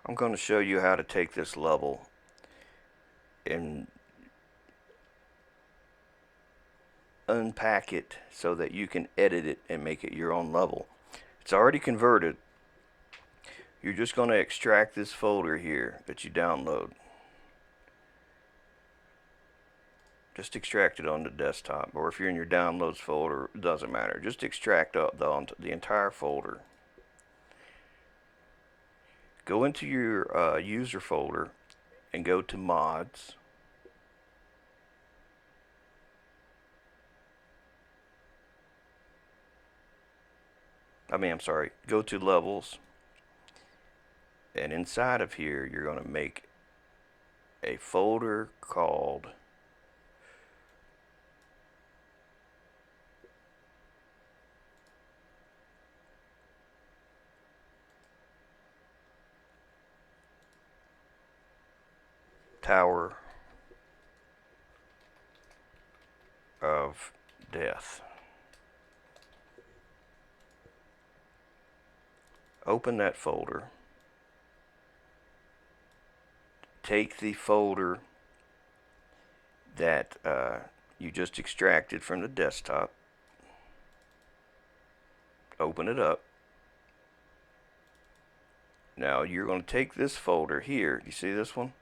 I'm going to show you how to take this level and unpack it so that you can edit it and make it your own level. It's already converted. You're just going to extract this folder here that you download. Just extract it on the desktop, or if you're in your downloads folder, it doesn't matter. Just extract the entire folder. Go into your user folder and go to mods. I'm sorry, go to levels, and inside of here you're going to make a folder called Tower of Death. Open that folder. Take the folder that you just extracted from the desktop. Open it up. Now you're going to take this folder here. You see this one?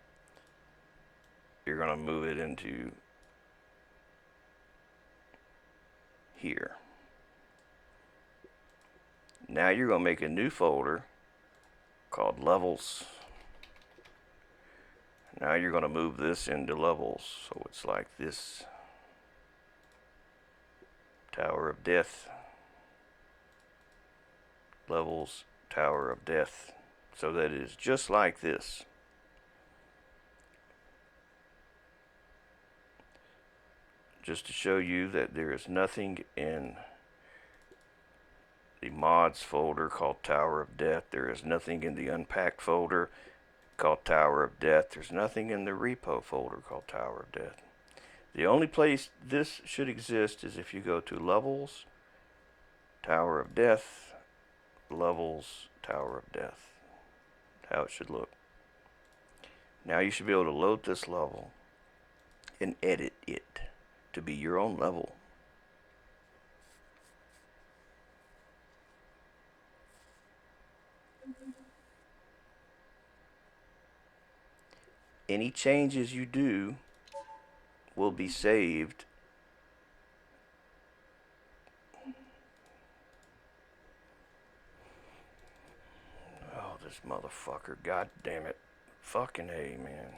You're going to move it into here. Now you're going to make a new folder called Levels. Now you're going to move this into Levels, so it's like this. Tower of Death. Levels, Tower of Death. So that it is just like this. Just to show you that there is nothing in the mods folder called Tower of Death. There is nothing in the unpacked folder called Tower of Death. There's nothing in the repo folder called Tower of Death. The only place this should exist is if you go to Levels, Tower of Death, Levels, Tower of Death. How it should look. Now you should be able to load this level and edit it to be your own level. Any changes you do will be saved. Oh, this motherfucker, god damn it. Fucking A, man.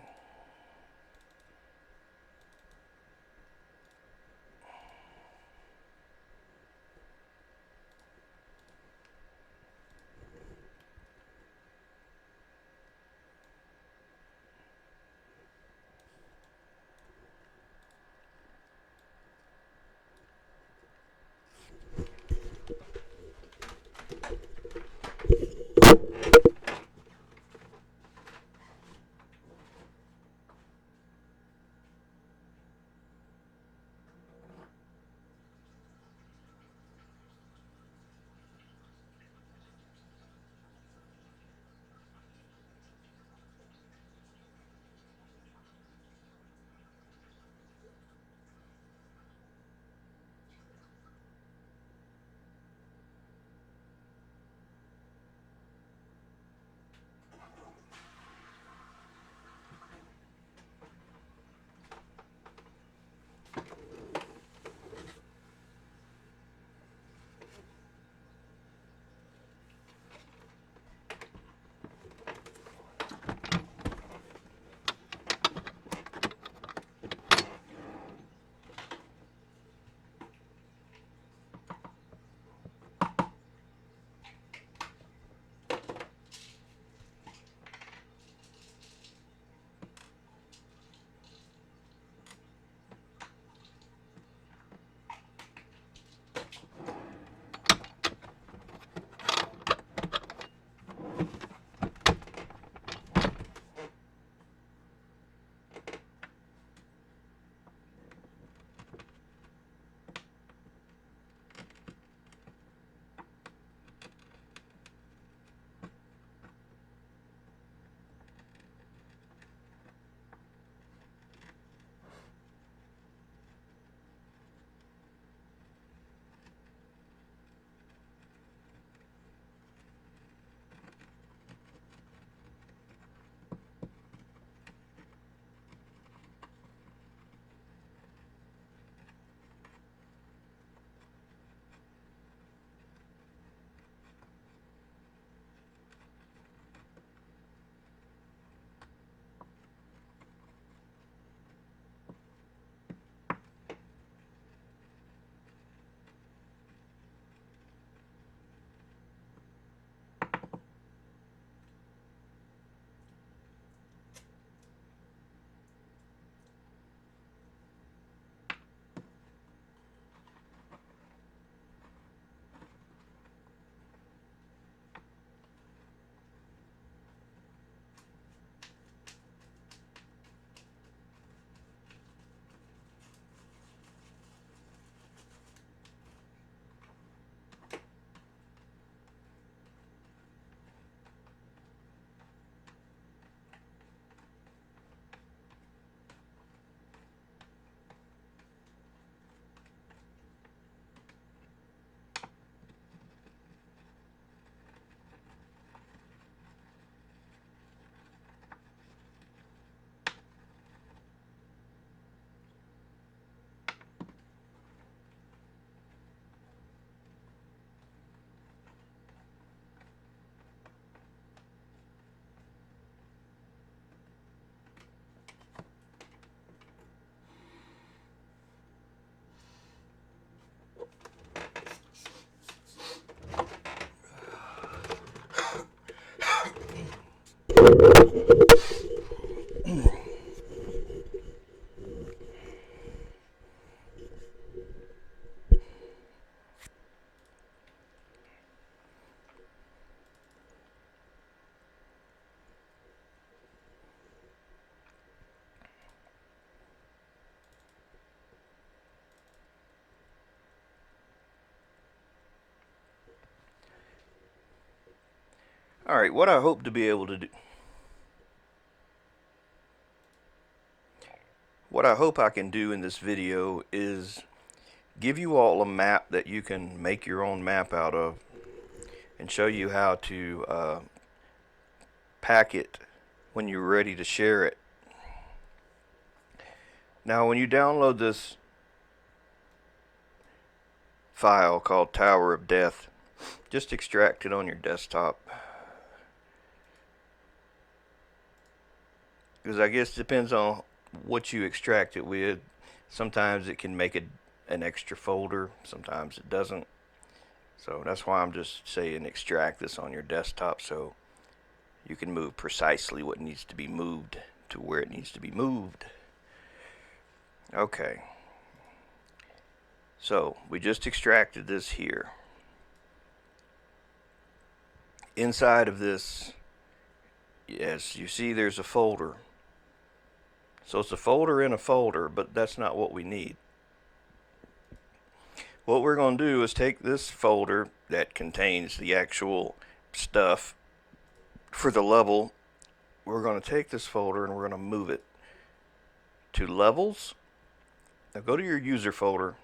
Alright, what I hope to be able to do, what I hope I can do in this video is give you all a map that you can make your own map out of and show you how to pack it when you're ready to share it. Now when you download this file called Tower of Death, just extract it on your desktop, because I guess it depends on what you extract it with. Sometimes it can make an extra folder, sometimes it doesn't. So that's why I'm just saying extract this on your desktop so you can move precisely what needs to be moved to where it needs to be moved. Okay, so we just extracted this here. Inside of this, yes, you see there's a folder. So it's a folder in a folder, but that's not what we need. What we're going to do is take this folder that contains the actual stuff for the level. We're going to take this folder and we're going to move it to levels. Now go to your user folder.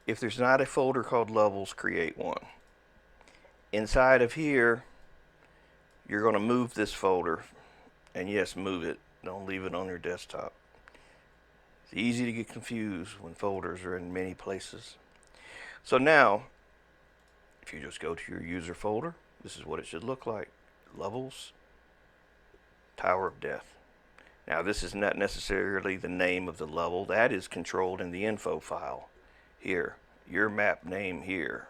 If there's not a folder called levels, create one. Inside of here, you're going to move this folder, and yes, move it. Don't leave it on your desktop. It's easy to get confused when folders are in many places. So now, if you just go to your user folder, this is what it should look like. Levels, Tower of Death. Now this is not necessarily the name of the level. That is controlled in the info file here. Your map name here.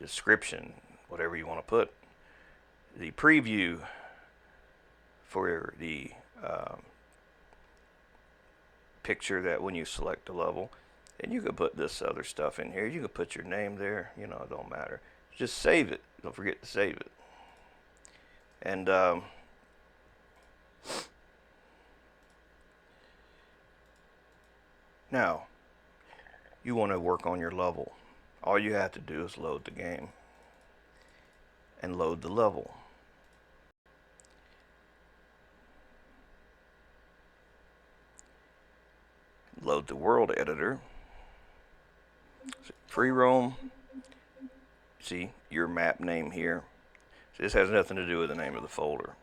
Description, whatever you want to put. The preview for the picture that when you select the level, and you can put this other stuff in here. You can put your name there, you know, it don't matter. Just save it. Don't forget to save it. And now you want to work on your level. All you have to do is load the game and load the level. Load the world editor. Free roam. See your map name here. See, this has nothing to do with the name of the folder.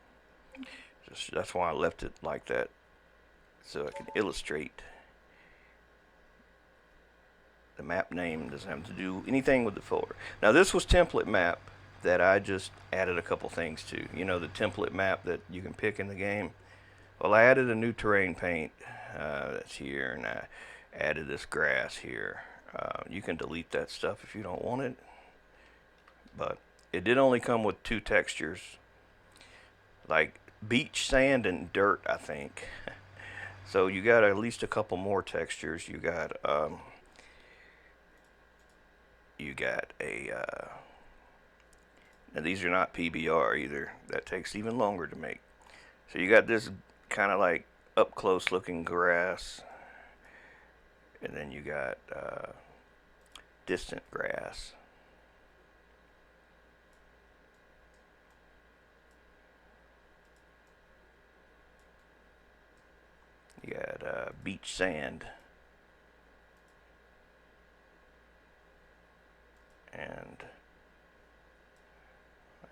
That's why I left it like that, so I can illustrate. The map name doesn't have to do anything with the folder. Now this was template map that I just added a couple things to. You know, the template map that you can pick in the game. Well, I added a new terrain paint that's here, and I added this grass here. You can delete that stuff if you don't want it, but it did only come with 2 textures, like beach, sand, and dirt, I think. So you got at least a couple more textures. You got a now these are not PBR either. That takes even longer to make. So you got this kind of like up close looking grass, and then you got distant grass. You got beach sand, and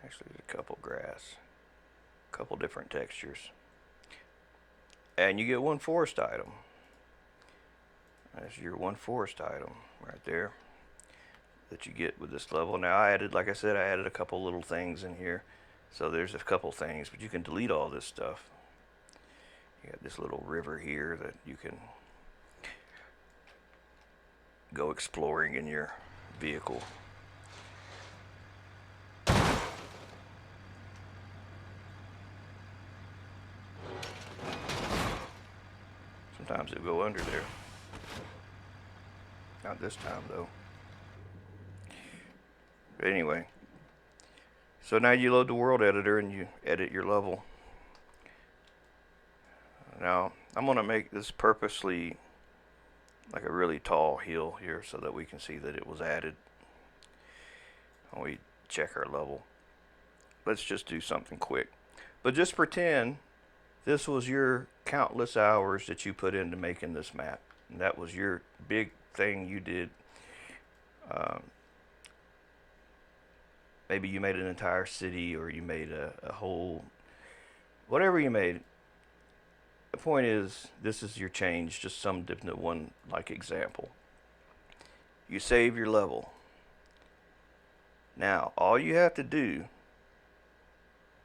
actually there's a couple grass, a couple different textures, and you get 1 forest item. That's your 1 forest item right there that you get with this level. Now I added, like I said, I added a couple little things in here, so there's a couple things, but you can delete all this stuff. You got this little river here that you can go exploring in your vehicle. Sometimes it'll go under there. Not this time though. But anyway, so now you load the world editor and you edit your level. Now I'm going to make this purposely like a really tall hill here so that we can see that it was added when we check our level. Let's just do something quick. But just pretend this was your countless hours that you put into making this map. And that was your big thing you did. Maybe you made an entire city, or you made a whole, whatever you made. The point is, this is your change, just summed into one like example. You save your level. Now, all you have to do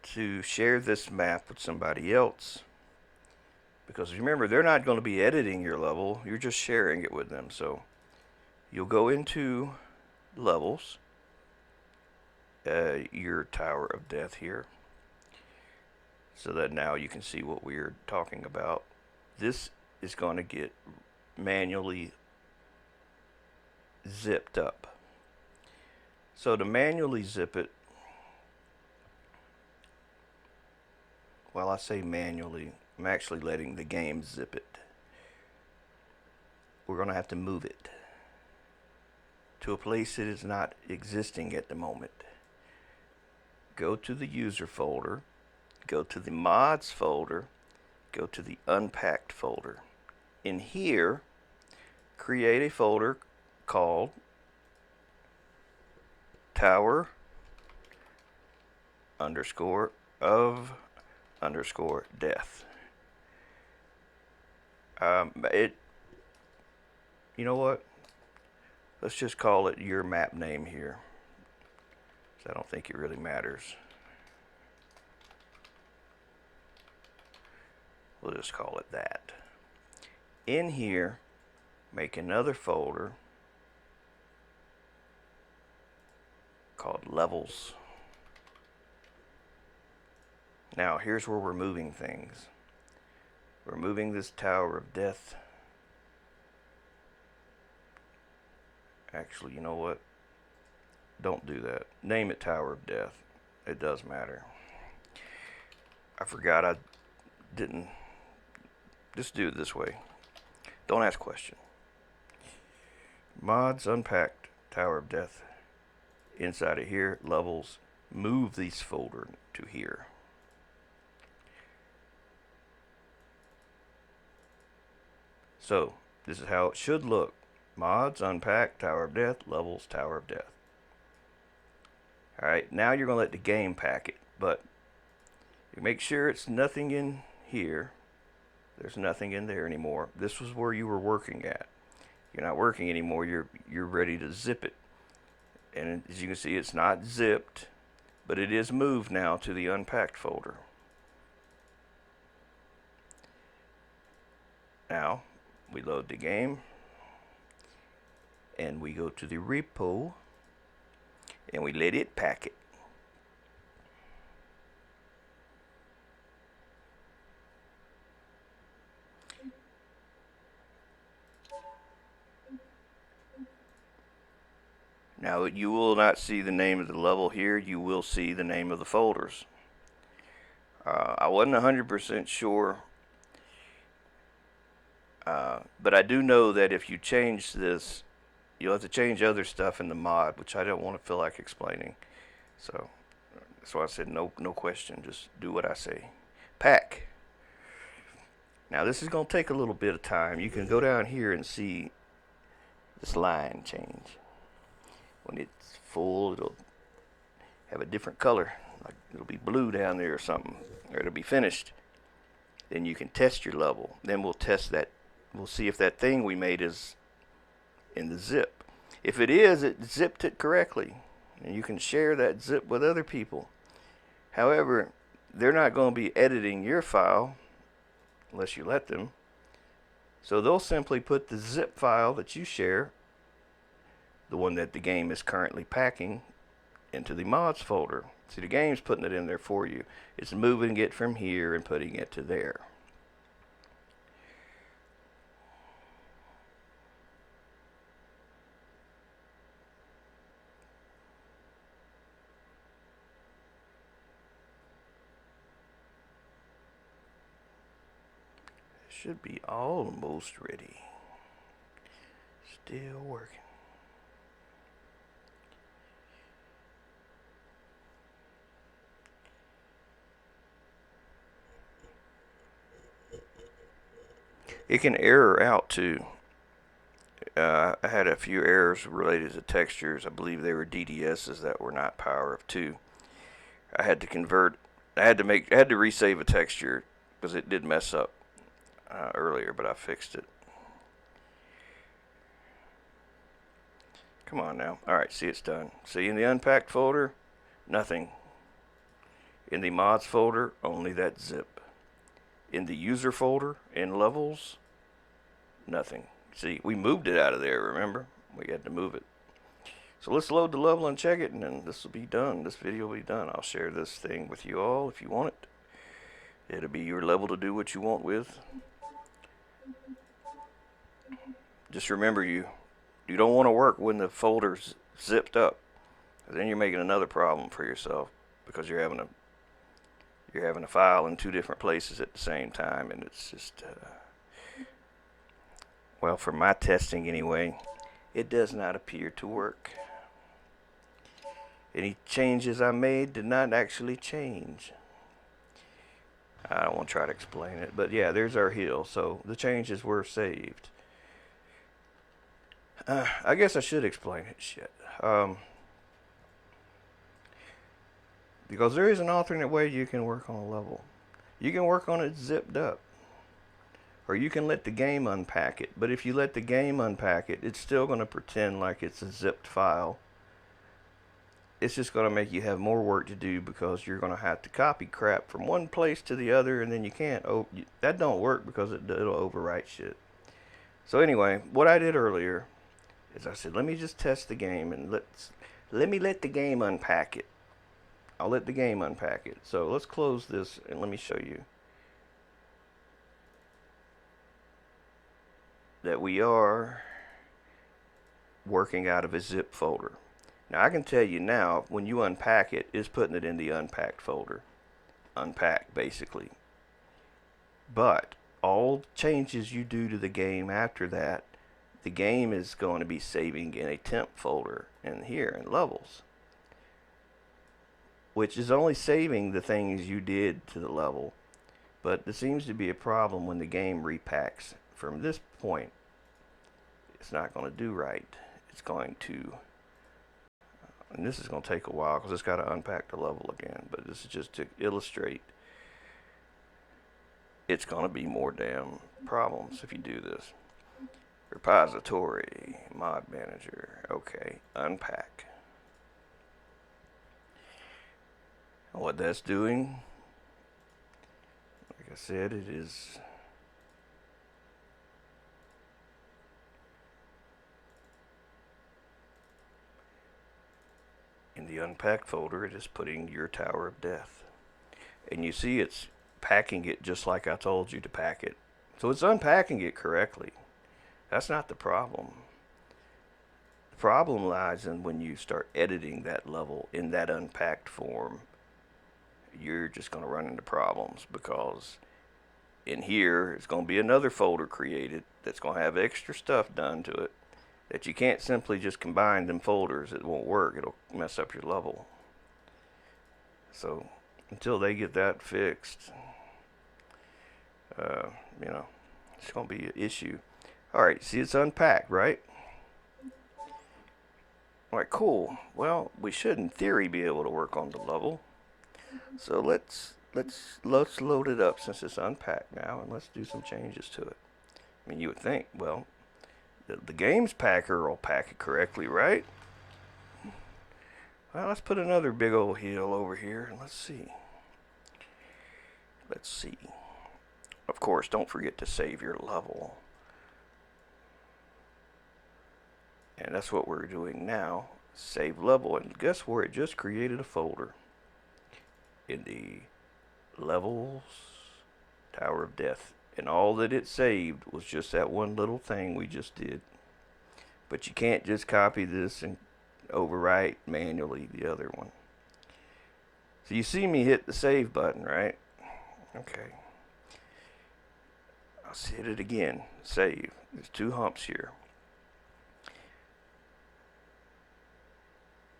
to share this map with somebody else, because remember, they're not going to be editing your level, you're just sharing it with them. So you'll go into levels, your Tower of Death here, so that now you can see what we're talking about. This is going to get manually zipped up. So to manually zip it, well, I say manually, I'm actually letting the game zip it. We're going to have to move it to a place it is not existing at the moment. Go to the user folder, go to the mods folder, go to the unpacked folder. In here, create a folder called Tower of Death. You know what? Let's just call it your map name here. I don't think it really matters. We'll just call it that. In here, make another folder called Levels. Now, here's where we're moving things. We're moving this Tower of Death. Actually, you know what? Don't do that. Name it Tower of Death. It does matter. I forgot I didn't. Just do it this way. Don't ask question. Mods unpacked Tower of Death. Inside of here, levels. Move these folder to here. So this is how it should look. Mods unpacked Tower of Death, levels Tower of Death. Alright, now you're going to let the game pack it, but you make sure it's nothing in here. There's nothing in there anymore. This was where you were working at. You're not working anymore. You're ready to zip it. And as you can see, it's not zipped, but it is moved now to the unpacked folder. Now, we load the game, and we go to the repo, and we let it pack it. Now, you will not see the name of the level here. You will see the name of the folders. I wasn't 100% sure, but I do know that if you change this, you'll have to change other stuff in the mod, which I don't want to feel like explaining. So that's why I said no question. Just do what I say. Pack. Now, this is going to take a little bit of time. You can go down here and see this line change. When it's full, it'll have a different color, like it'll be blue down there or something, or it'll be finished. Then you can test your level. Then we'll test that. We'll see if that thing we made is in the zip. If it is, it zipped it correctly, and you can share that zip with other people. However, they're not going to be editing your file unless you let them. So they'll simply put the zip file that you share, the one that the game is currently packing, into the mods folder. See, the game's putting it in there for you. It's moving it from here and putting it to there. Should be almost ready. Still working. It can error out too. I had a few errors related to textures. I believe they were DDSs that were not power of 2. I had to convert. I had to resave a texture because it did mess up earlier, but I fixed it. Come on now. Alright, see, it's done. See, in the unpacked folder, nothing. In the mods folder, only that zip. In the user folder, in levels, nothing. See, we moved it out of there, remember? We had to move it. So let's load the level and check it, and then this will be done. This video will be done. I'll share this thing with you all if you want it. It'll be your level to do what you want with. Just remember, you don't want to work when the folder's zipped up. Then you're making another problem for yourself because you're having a file in 2 different places at the same time, and it's just well, for my testing anyway, it does not appear to work. Any changes I made did not actually change. I don't want to try to explain it, but yeah, there's our hill. So the changes were saved. I guess I should explain it. Shit. Because there is an alternate way you can work on a level. You can work on it zipped up. Or you can let the game unpack it. But if you let the game unpack it, it's still going to pretend like it's a zipped file. It's just going to make you have more work to do because you're going to have to copy crap from one place to the other, and then you can't. That don't work because it'll overwrite shit. So anyway, what I did earlier is I said, let me just test the game and let me let the game unpack it. I'll let the game unpack it. So let's close this and let me show you that we are working out of a zip folder. Now I can tell you now, when you unpack it, it's putting it in the unpacked folder. Unpack, basically. But all changes you do to the game after that, the game is going to be saving in a temp folder in here in levels, which is only saving the things you did to the level. But there seems to be a problem when the game repacks. From this point, it's not going to do right. It's going to, and this is going to take a while because it's got to unpack the level again, but this is just to illustrate it's going to be more damn problems if you do this. Repository, mod manager, okay, unpack. And what that's doing, like I said, it is in the unpacked folder. It is putting your Tower of Death, and you see it's packing it just like I told you to pack it. So it's unpacking it correctly. That's not the problem. The problem lies in when you start editing that level in that unpacked form. You're just going to run into problems because in here it's going to be another folder created that's going to have extra stuff done to it that you can't simply just combine them folders. It won't work. It'll mess up your level. So until they get that fixed, it's going to be an issue. Alright, see, it's unpacked, right? Alright, cool. Well, we should in theory be able to work on the level. So let's load it up since it's unpacked now, and let's do some changes to it. I mean, you would think, well, the games packer will pack it correctly, right? Well, let's put another big old hill over here, and let's see. Let's see. Of course, don't forget to save your level. And that's what we're doing now. Save level. And guess where? It just created a folder in the levels Tower of Death. And all that it saved was just that one little thing we just did. But you can't just copy this and overwrite manually the other one. So you see me hit the save button, right? Okay. Let's hit it again. Save. There's 2 humps here.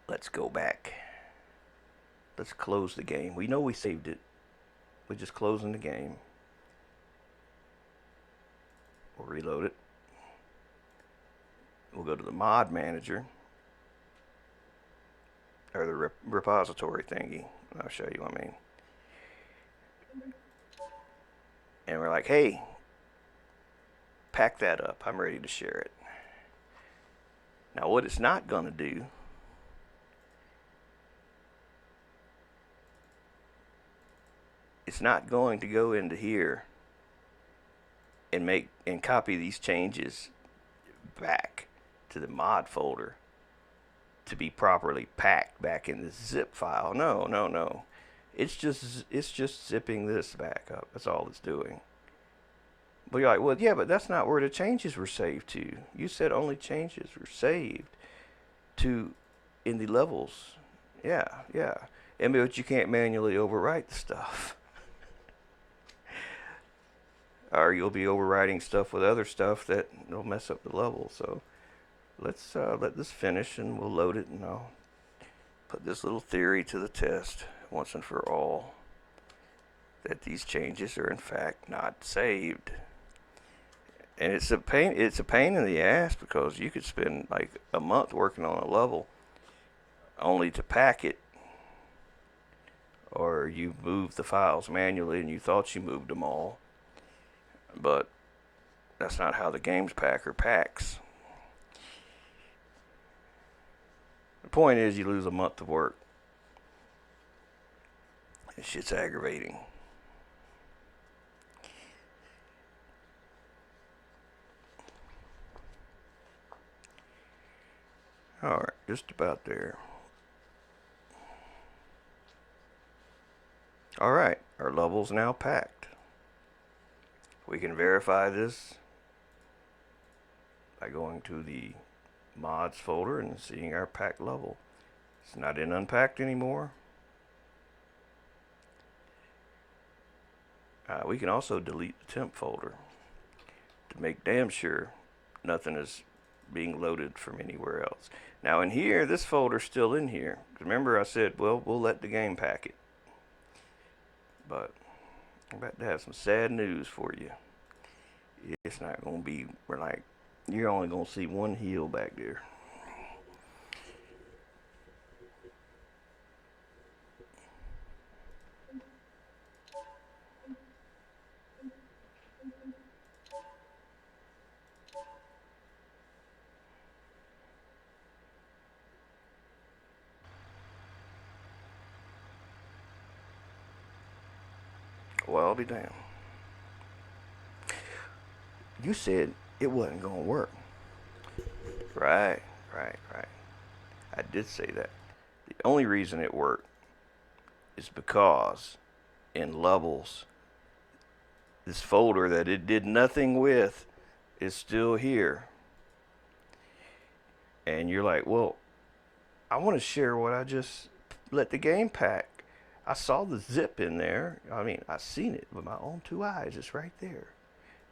Let's go back. Let's close the game. We know we saved it. We're just closing the game. We'll reload it. We'll go to the mod manager, or the repository thingy. I'll show you what I mean. And we're like, hey, pack that up. I'm ready to share it. Now what it's not going to do it's not going to go into here and copy these changes back to the mod folder to be properly packed back in this zip file. No. It's just zipping this back up. That's all it's doing. But you're like, well, yeah, but that's not where the changes were saved to. You said only changes were saved to in the levels. Yeah. But you can't manually overwrite the stuff. Or you'll be overwriting stuff with other stuff that will mess up the level. So let's let this finish and we'll load it, and I'll put this little theory to the test once and for all, that these changes are in fact not saved. And it's a pain in the ass, because you could spend like a month working on a level only to pack it, or you moved the files manually and you thought you moved them all, but that's not how the games packer packs. The point is, you lose a month of work. This shit's aggravating. Alright, just about there. Alright, our level's now packed. We can verify this by going to the mods folder and seeing our packed level. It's not in unpacked anymore. We can also delete the temp folder to make damn sure nothing is being loaded from anywhere else. Now in here, this folder's still in here. Remember I said, well, we'll let the game pack it. But I'm about to have some sad news for you. It's not going to be, you're only going to see one heel back there. Well, I'll be damned. You said it wasn't going to work. Right. I did say that. The only reason it worked is because in levels, this folder that it did nothing with is still here. And you're like, well, I want to share what I just let the game pack. I saw the zip in there. I mean, I seen it with my own 2 eyes. It's right there.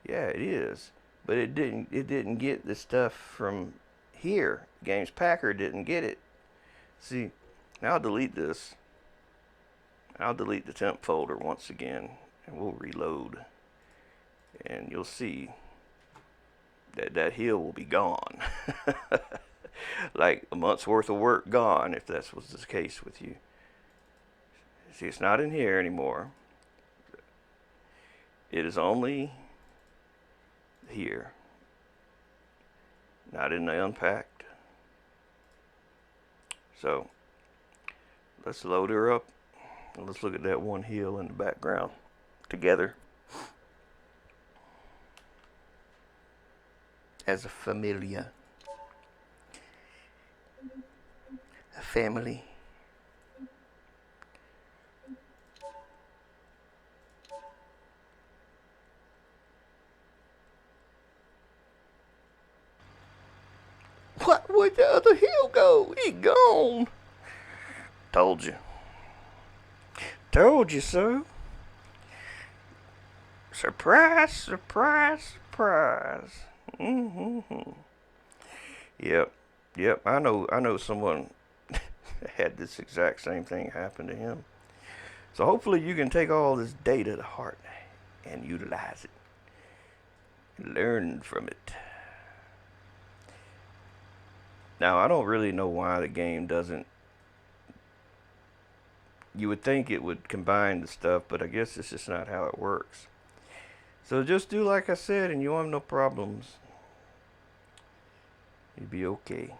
Yeah, it is. But it didn't get the stuff from here. Games Packer didn't get it. See, now I'll delete this. I'll delete the temp folder once again, and we'll reload. And you'll see that that hill will be gone. Like a month's worth of work gone, if that was the case with you. See, it's not in here anymore. It is only here, not in the unpacked. So let's load her up and let's look at that one heel in the background together as a familia, a family. Where'd the other heel go? He gone. Told you. Told you so. Surprise, surprise, surprise. Mm-hmm. Yep, yep. I know someone had this exact same thing happen to him. So hopefully you can take all this data to heart and utilize it and learn from it. Now, I don't really know why the game doesn't. You would think it would combine the stuff, but I guess it's just not how it works. So just do like I said, and you won't have no problems. You'll be okay.